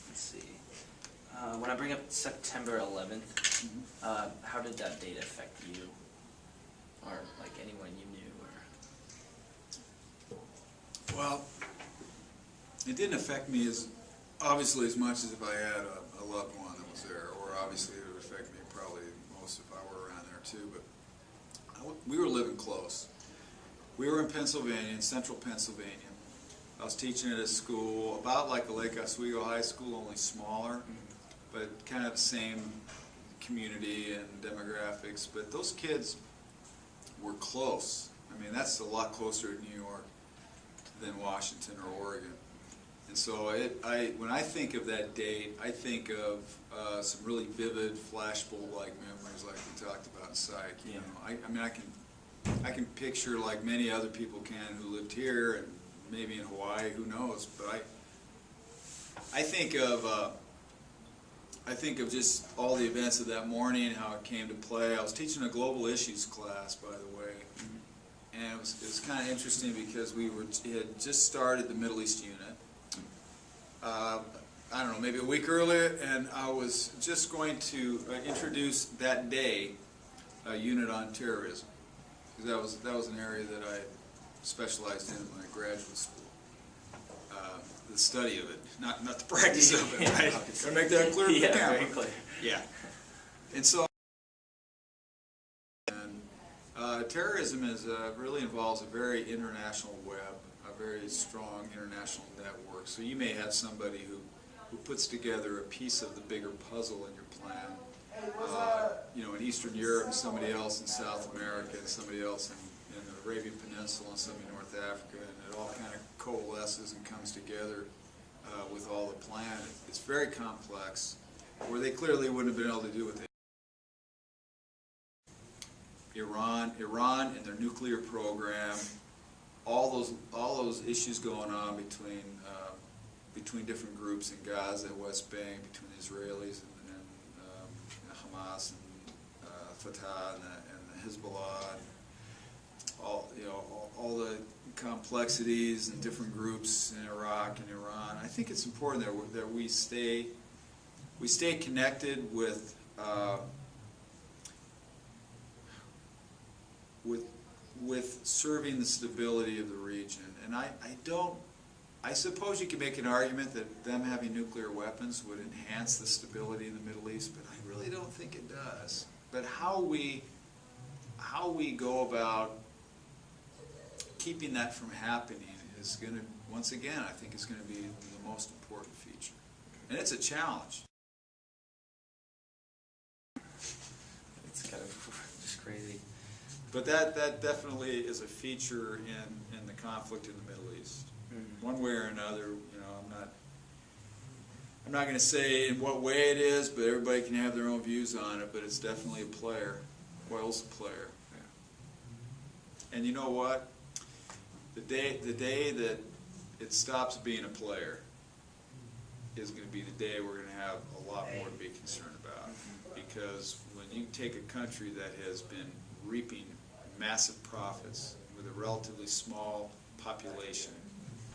let's see. When I bring up September 11th, how did that date affect you, or like anyone you knew? Or Well, it didn't affect me as obviously as much as if I had a loved one that was there, or obviously it would affect me probably most if I were around there too. But we were living close. We were in Pennsylvania, in central Pennsylvania. I was teaching at a school about like the Lake Oswego High School, only smaller, but kind of the same community and demographics. But those kids were close. I mean, that's a lot closer to New York than Washington or Oregon. And so when I think of that date, I think of some really vivid flashbulb-like memories like we talked about in Psych. You know, I mean, I can picture, like many other people can who lived here and maybe in Hawaii, who knows, but I think of just all the events of that morning and how it came to play. I was teaching a global issues class, by the way, and it was kind of interesting because it had just started the Middle East unit. I don't know, maybe a week earlier, and I was just going to introduce that day a unit on terrorism, because that was an area that I specialized in my graduate school. The study of it, not the practice of it, right? Gotta make that clear to the camera. very clear. Yeah. And so, terrorism really involves a very international web, a very strong international network. So you may have somebody who puts together a piece of the bigger puzzle in your plan. You know, in Eastern Europe, and somebody else in South America, and somebody else in the Arabian Peninsula, and somebody in North Africa, and it all kind of coalesces and comes together with all the plan. It's very complex, where they clearly wouldn't have been able to do what they did. Iran and their nuclear program, all those issues going on between different groups in Gaza, West Bank, between the Israelis and Hamas and Fatah and the Hezbollah, and all the complexities and different groups in Iraq and Iran. I think it's important that we stay connected with serving the stability of the region. And I suppose you could make an argument that them having nuclear weapons would enhance the stability in the Middle East, but I really don't think it does. But how we go about keeping that from happening is going to, once again, I think is going to be the most important feature. And it's a challenge. It's kind of just crazy. But that definitely is a feature in the conflict in the Middle East. One way or another, you know, I'm not going to say in what way it is, but everybody can have their own views on it, but it's definitely a player. Oil's a player. Yeah. And you know what? The day that it stops being a player is going to be the day we're going to have a lot more to be concerned about. Because when you take a country that has been reaping massive profits with a relatively small population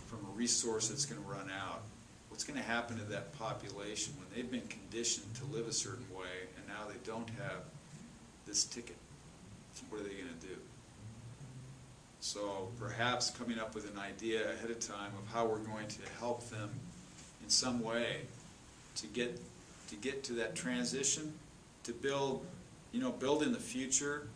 from a resource that's going to run out, what's going to happen to that population when they've been conditioned to live a certain way and now they don't have this ticket? What are they going to do? So perhaps coming up with an idea ahead of time of how we're going to help them in some way to get to that transition, to build in the future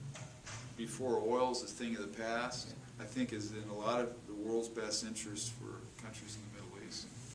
before oil is a thing of the past, I think is in a lot of the world's best interest for countries in the Middle East.